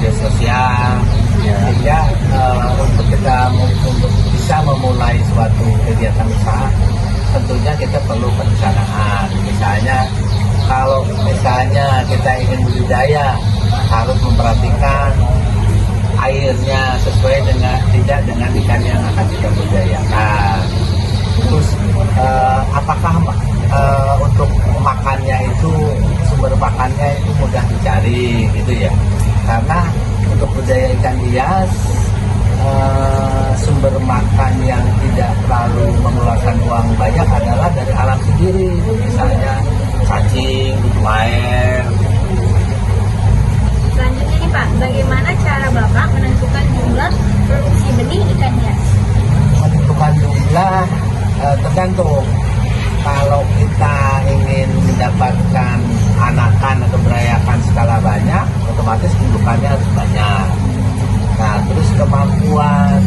media sosial, sehingga untuk kita untuk bisa memulai suatu kegiatan usaha, tentunya kita perlu perencanaan. Misalnya kalau misalnya kita ingin budidaya, harus memperhatikan airnya sesuai dengan tidak dengan ikan yang akan kita budidayakan. Terus apakah untuk makannya itu, sumber makannya itu mudah dicari gitu ya, karena untuk budidaya ikan hias sumber makan yang tidak terlalu mengeluarkan uang banyak adalah dari alam sendiri, misalnya cacing, butuh air. Selanjutnya nih Pak, bagaimana cara Bapak menentukan jumlah produksi benih ikan hias? Menentukan jumlah tergantung. Kalau kita ingin mendapatkan anakan atau berayakan skala banyak, otomatis indukannya harus banyak. Nah, terus kemampuan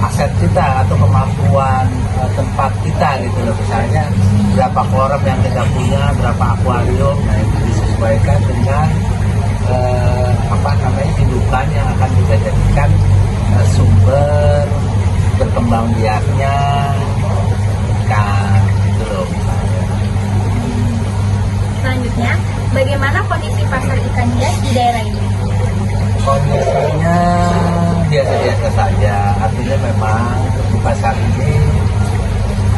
aset kita atau kemampuan tempat kita gitu loh, misalnya berapa kolam yang kita punya, berapa akuarium, nah itu disesuaikan dengan indukan yang akan kita jadikan sumber berkembang biaknya ikan gitu loh misalnya. Selanjutnya, bagaimana kondisi pasar ikan hias di daerah ini? Kondisinya biasa-biasa saja, artinya memang di pasar ini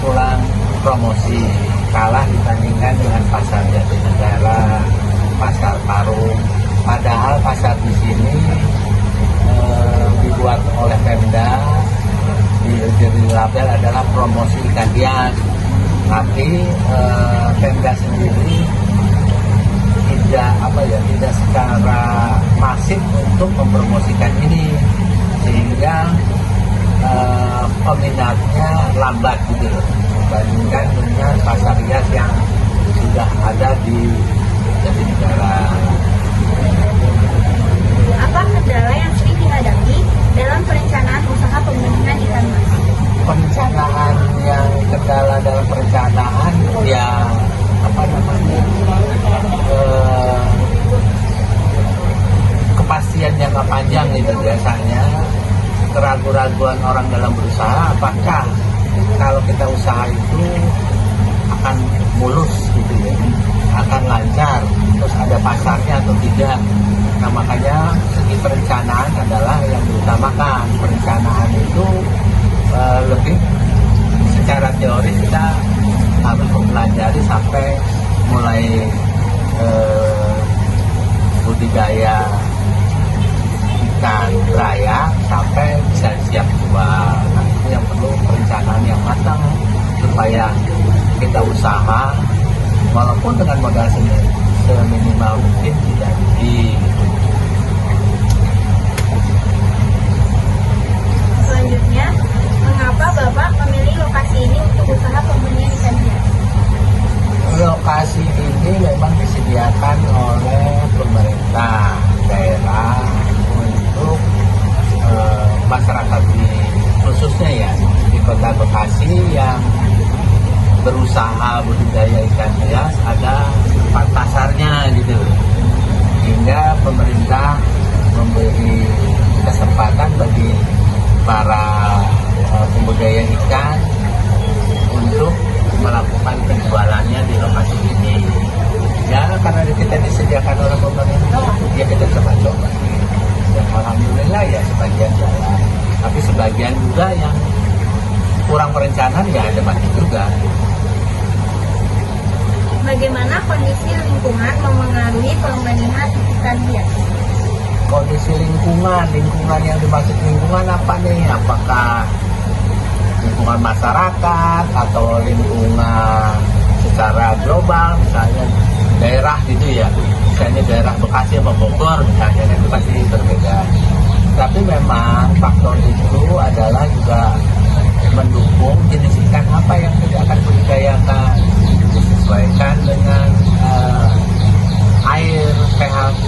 kurang promosi, kalah dibandingkan dengan pasar Jatinegara, pasar Parung. Padahal pasar di sini dibuat oleh Pemda, di label adalah promosi ikan hias, tapi Pemda sendiri tidak secara masif untuk mempromosikan ini, sehingga peminatnya lambat gitu loh, dibandingkan dengan pasar hias yang sudah ada di Jatinegara. Apa kendala yang sering dihadapi dalam perencanaan usaha pembenihan ikan mas? Perencanaan yang kendala dalam perencanaan ya kepastian jangka panjang itu biasanya, keraguan-raguan orang dalam berusaha, apakah kalau kita usaha itu akan mulus gitu ya, akan lancar, terus ada pasarnya atau tidak. Nah makanya segi perencanaan adalah yang diutamakan. Perencanaan itu lebih secara teori kita harus mempelajari sampai mulai budidaya ikan beraya sampai bisa siap jual. Nah itu yang perlu perencanaan yang matang supaya kita usaha walaupun dengan modal seminimal mungkin tidak rugi. Selanjutnya, mengapa Bapak memilih lokasi ini untuk usaha pembenihan ikan hias? Lokasi ini memang disediakan oleh pemerintah daerah untuk masyarakat khususnya ya di Kota Bekasi yang berusaha budidaya ikan hias, ada tempat pasarnya gitu, hingga pemerintah memberi kesempatan bagi para pembudidaya ikan untuk melakukan penjualannya di lokasi ini. Ya karena kita disediakan oleh pemerintah, ya kita coba-coba. Dan alhamdulillah ya sebagian jalan, tapi sebagian juga yang kurang perencanaan ya ada mati juga. Bagaimana kondisi lingkungan memengaruhi pembenihan ikan hias? Kondisi lingkungan yang dimaksud lingkungan apa nih? Apakah lingkungan masyarakat atau lingkungan secara global, misalnya daerah gitu ya, misalnya daerah Bekasi sama Bogor misalnya, itu pasti berbeda. Tapi memang faktor itu adalah juga mendukung jenis ikan apa yang kita akan budidayakan, disesuaikan dengan air,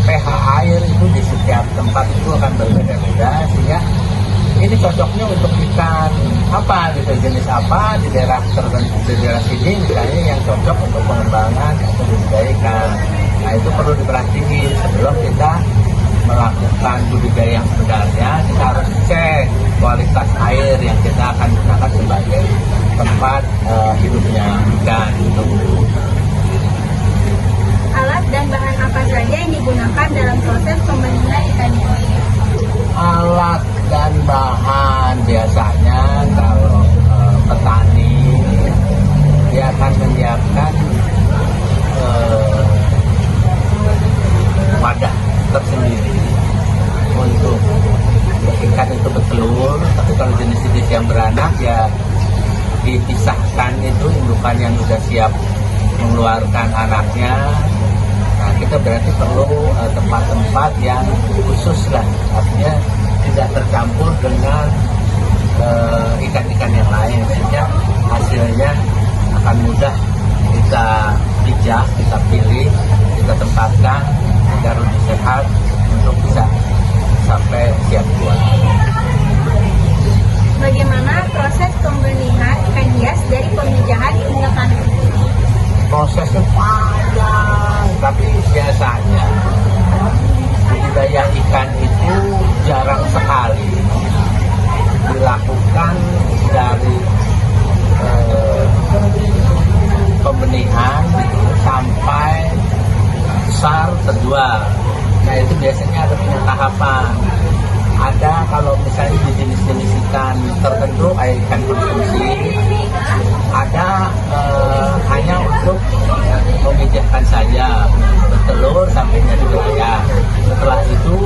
pH air itu di setiap tempat itu akan berbeda-beda, sehingga ini cocoknya untuk ikan apa gitu, jenis apa di daerah tertentu, di daerah sini misalnya yang cocok untuk pengembangan atau budidaya ikan. Nah itu perlu diperhatikan sebelum kita tempat hidupnya ikan gitu. Alat dan bahan apa saja yang digunakan dalam proses pembenihan ikan hias? Alat dan bahan biasanya kalau petani dia akan menyiapkan wadah tersendiri untuk ikan itu bertelur. Tapi kalau jenis-jenis yang beranak ya dipisahkan, itu indukan yang sudah siap mengeluarkan anaknya. Nah, kita berarti perlu tempat-tempat yang khusus lah, artinya tidak tercampur dengan ikan-ikan yang lain, sehingga hasilnya akan mudah kita pijak, kita pilih, kita tempatkan agar lebih sehat untuk bisa sampai siap jual. Bagaimana proses pembenihan ikan hias dari pemijahan hingga panen? Prosesnya panjang, tapi biasanya budidaya ikan itu jarang sekali dilakukan dari pembenihan sampai besar terjual. Nah, itu biasanya ada punya tahapan. Ada kalau misalnya di jenis-jenis ikan tertentu, kayak ikan konsumsi, ada hanya untuk memijahkan saja, bertelur sampai jadi belayar. Setelah itu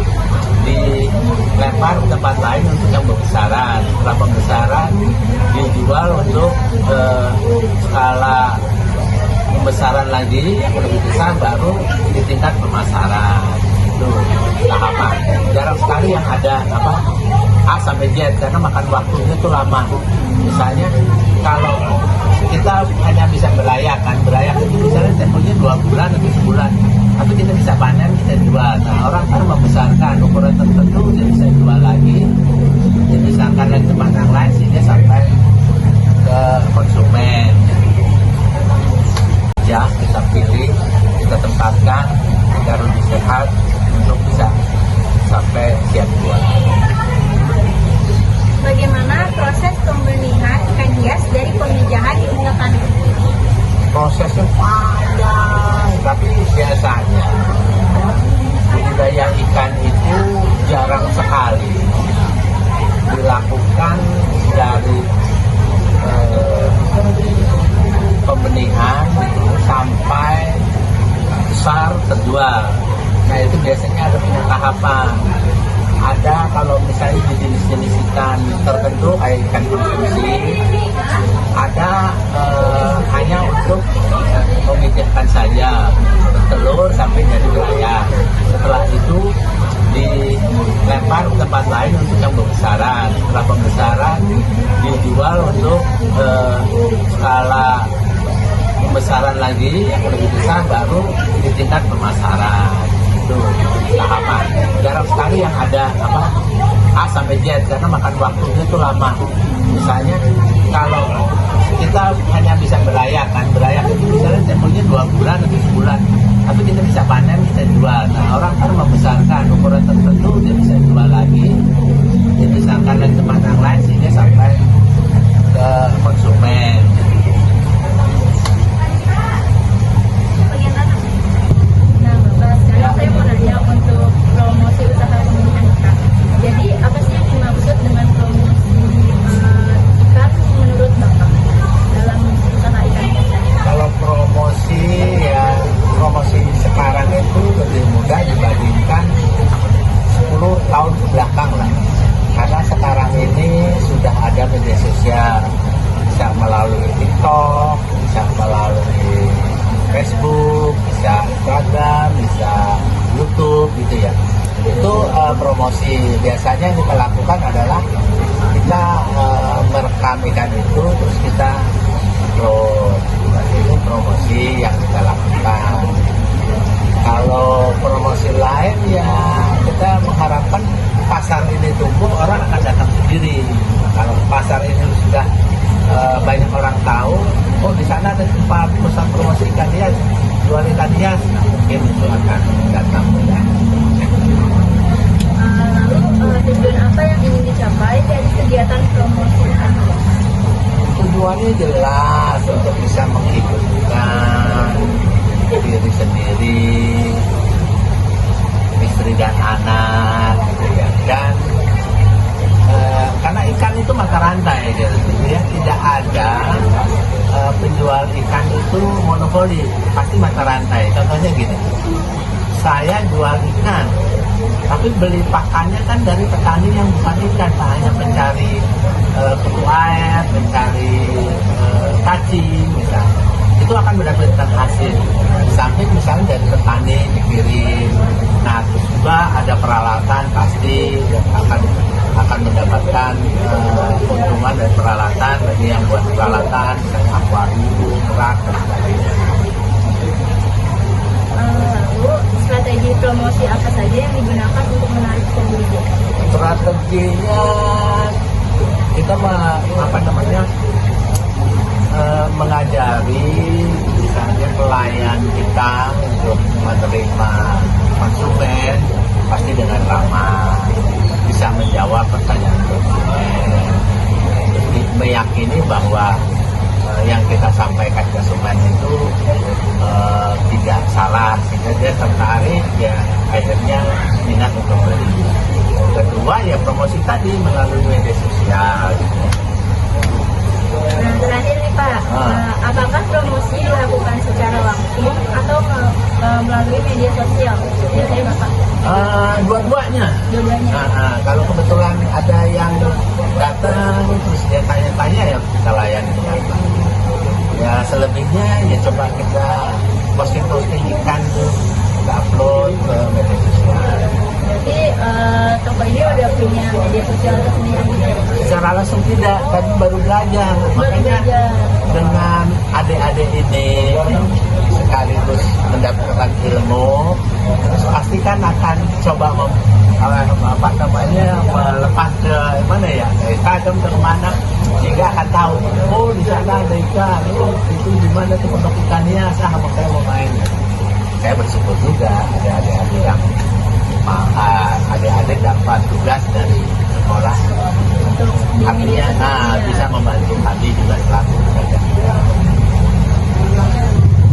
dilempar ke tempat lain untuk yang pembesaran. Setelah pembesaran dijual untuk skala pembesaran lagi yang lebih besar, baru di tingkat pemasaran. Itu tahapan. Jarang sekali yang ada A sampai Z, karena makan waktunya itu lama. Misalnya kalau kita hanya bisa berayak itu misalnya temponya 2 bulan atau sebulan, tapi kita bisa panen, kita jual. Nah, orang kan membesarkan ukuran tertentu, dia bisa jual lagi, dia bisa angkat lagi tempat yang lain, sehingga sampai ke konsumen. Ya, kita pilih, kita tempatkan agar lebih sehat untuk bisa sampai siap jual. Bagaimana proses pembenihan ikan hias dari pemijahan hingga panen? Prosesnya panjang, tapi biasanya budidaya ikan itu jarang sekali dilakukan dari pembenihan sampai besar terjual. Nah, itu biasanya ada punya tahapan. Ada kalau misalnya di jenis-jenis ikan tertentu, kayak ikan konsumsi, ada hanya untuk memijahkan saja, bertelur sampai jadi belayar. Setelah itu dilempar ke tempat lain untuk yang pembesaran. Setelah pembesaran dijual untuk skala pembesaran lagi yang lebih besar, baru di tingkat pemasaran. Itu tahapan. Jarang sekali yang ada A sampai Z, karena makan waktunya itu lama. Misalnya kalau kita hanya bisa berayak itu misalnya temponya 2 bulan atau sebulan, tapi kita bisa panen, kita jual. Nah, orang kan membesarkan ukuran tertentu, dia bisa jual lagi, dia bisa angkat lagi tempat yang lain, sehingga sampai ke konsumen. Saya mau nanya untuk promosi usaha pembenihan ikan. Jadi apa sih yang dimaksud dengan promosi ikan menurut Bapak dalam usaha ikan? Kalau promosi sekarang itu lebih mudah dibandingkan 10 tahun belakang lah. Karena sekarang ini sudah ada media sosial, bisa melalui TikTok, bisa melalui Facebook, bisa Instagram, bisa YouTube gitu ya. Itu promosi. Biasanya yang kita lakukan adalah kita merekam ikan itu, terus kita upload. Itu promosi yang kita lakukan. Kalau promosi lain ya kita mengharapkan pasar ini tumbuh, orang akan datang sendiri. Kalau pasar ini sudah banyak orang tahu, oh di sana ada tempat pusat promosi ikan hias, jual ikan hias, nah, mungkin itu akan datang. Lalu tujuan apa yang ingin dicapai dari kegiatan promosi ikan hias? Tujuannya Tujuannya jelas untuk bisa menghidupkan diri sendiri, istri dan anak, gitu ya. Dan karena ikan itu mata rantai, gitu ya, tidak ada penjual ikan itu monopoli, pasti mata rantai. Contohnya gini, saya jual ikan, tapi beli pakannya kan dari petani yang bukan ikan, hanya mencari kutu air, mencari cacing, misalnya. Itu akan mendapatkan hasil. Samping misalnya dari petani dikirim, nah terus juga ada peralatan pasti akan mendapatkan keuntungan dari peralatan bagi yang buat peralatan, misalnya akuarium, rak dan sebagainya. Lalu strategi promosi apa saja yang digunakan untuk menarik pembeli? Strateginya kita mengajari misalnya pelayan kita untuk menerima konsumen pasti dengan ramah, bisa menjawab pertanyaan konsumen, meyakini bahwa yang kita sampaikan ke konsumen itu tidak salah, sehingga dia tertarik, ya akhirnya minat untuk beli. Kedua ya promosi tadi melalui media sosial. Nah, terakhir nih Pak, apakah promosi dilakukan secara langsung atau melalui media sosial? Biasanya Bapak? Dua-duanya. Dua-duanya. Kalau kebetulan ada yang datang terus dia tanya-tanya, ya kita layani dengan baik. Ya selebihnya ya coba kita posting ikan tuh, kita upload ke media sosial. Berarti toko ini udah punya media sosial tersendiri? Secara langsung tidak, kan baru belajar. Makanya dengan adik-adik ini sekaligus mendapatkan ilmu, terus pasti kan akan coba melepas ke mana ya, dari tajam ke mana, sehingga akan tahu, oh di sana ada ikan, oh itu di mana tuh pondok ikannya, makanya mau main. Saya bersyukur juga ada adik-adik yang adik-adik dapat tugas dari sekolah, artinya bisa membantu kami juga selaku saja.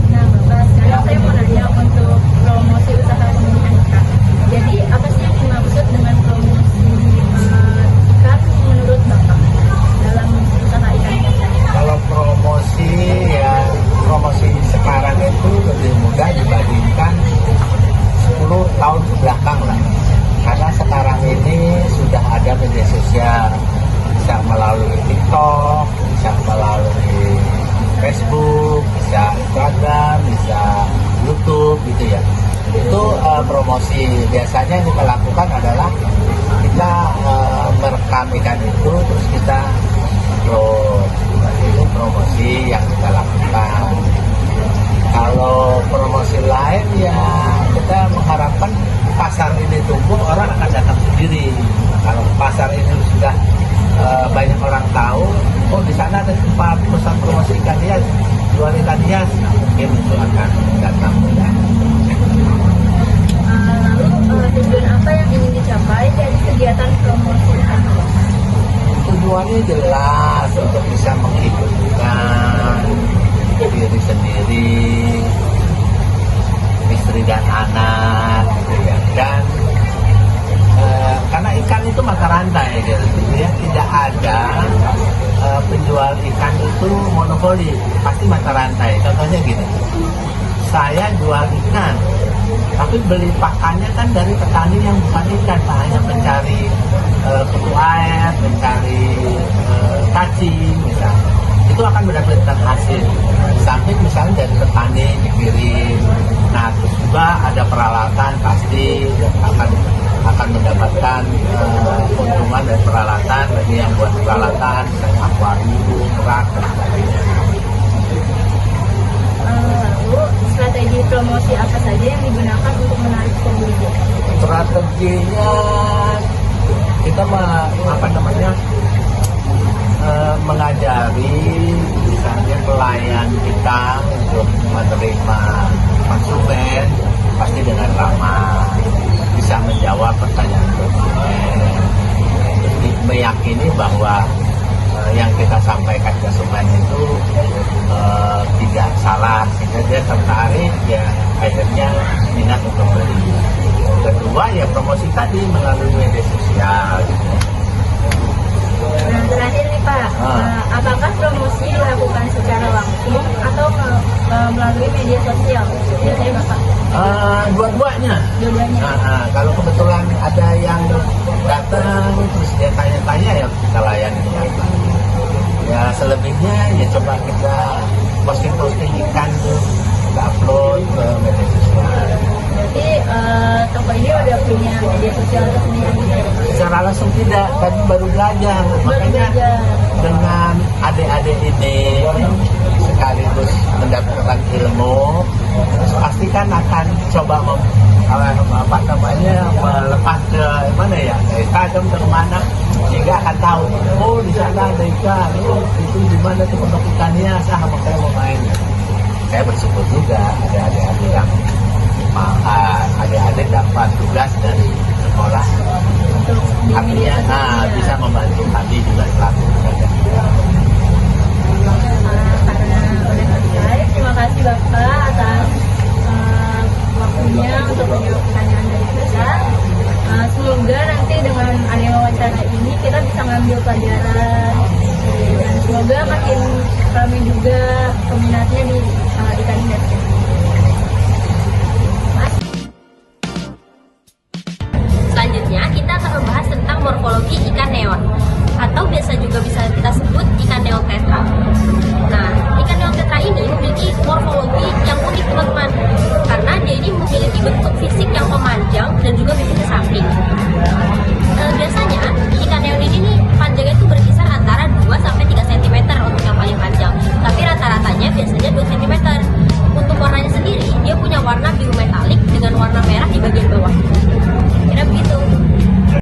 Nah Bapak, sekarang saya mau nanya untuk promosi usaha pemilihan ikan. Jadi apa sih yang dimaksud dengan promosi ikan menurut Bapak dalam usaha ikan kita? Kalau promosi ya, promosi sekarang itu lebih mudah dibandingkan 10 tahun belakang lah, karena sekarang ini sudah ada media sosial, bisa melalui TikTok, bisa melalui Facebook, bisa Instagram, bisa YouTube gitu ya. Itu promosi. Biasanya yang kita lakukan adalah kita merekam ikan itu terus kita upload. Itu promosi yang kita lakukan. Kalau promosi lain ya kita mengharapkan pasar ini tumbuh, orang akan datang sendiri. Kalau pasar ini sudah banyak orang tahu, oh di sana ada tempat pusat promosi ikan hias, jual ikan hias, mungkin itu akan datang ya. Lalu tujuan apa yang ingin dicapai dari kegiatan promosi ikan hias? Tujuannya jelas untuk bisa menghidupkan diri sendiri, istri dan anak, gitu ya. Dan karena ikan itu mata rantai, gitu ya, tidak ada penjual ikan itu monopoli, pasti mata rantai. Contohnya gini, saya jual ikan, tapi beli pakannya kan dari petani yang bukan ikan, hanya mencari kutu air, mencari cacing, misalnya. Itu akan mendapatkan hasil. Samping misalnya dari petani dikirim, nah terus juga ada peralatan pasti akan mendapatkan keuntungan dari peralatan bagi yang buat peralatan, misalnya akuarium, rak dan sebagainya. Lalu strategi promosi apa saja yang digunakan untuk menarik pembeli? Strateginya kita mengajari misalnya pelayan kita untuk menerima konsumen pasti dengan ramah, bisa menjawab pertanyaan konsumen, meyakini bahwa yang kita sampaikan ke Sumen itu tidak salah, sehingga dia tertarik, ya akhirnya minat untuk beli. Kedua ya promosi tadi melalui media sosial. Nah, terakhir nih Pak, apakah promosi dilakukan secara langsung atau melalui media sosial? Biasanya Bapak? Dua-duanya. Dua-duanya. Kalau kebetulan ada yang datang terus dia tanya-tanya, ya kita layani dengan baik. Ya selebihnya ya coba kita posting ikan tuh, kita upload ke media sosial. Berarti toko ini udah punya media sosial tersendiri gitu ya? Secara langsung tidak, tapi baru belajar. Makanya dengan adik-adik ini sekaligus mendapatkan ilmu, terus pasti kan akan coba melepas ke mana ya, ke Instagram ke mana, sehingga akan tahu, oh di sana ada ikan, oh itu di mana tuh pondok ikannya, makanya mau main. Saya bersyukur juga ada adik-adik yang adik-adik dapat tugas dari sekolah, artinya bisa membantu kami juga selaku pedagang. Karena udah selesai, terima kasih Bapak atas waktunya untuk menjawab pertanyaan dari kita. Semoga nanti dengan adanya wawancara ini kita bisa ngambil pelajaran, dan semoga makin ramai juga peminatnya di ikan ini.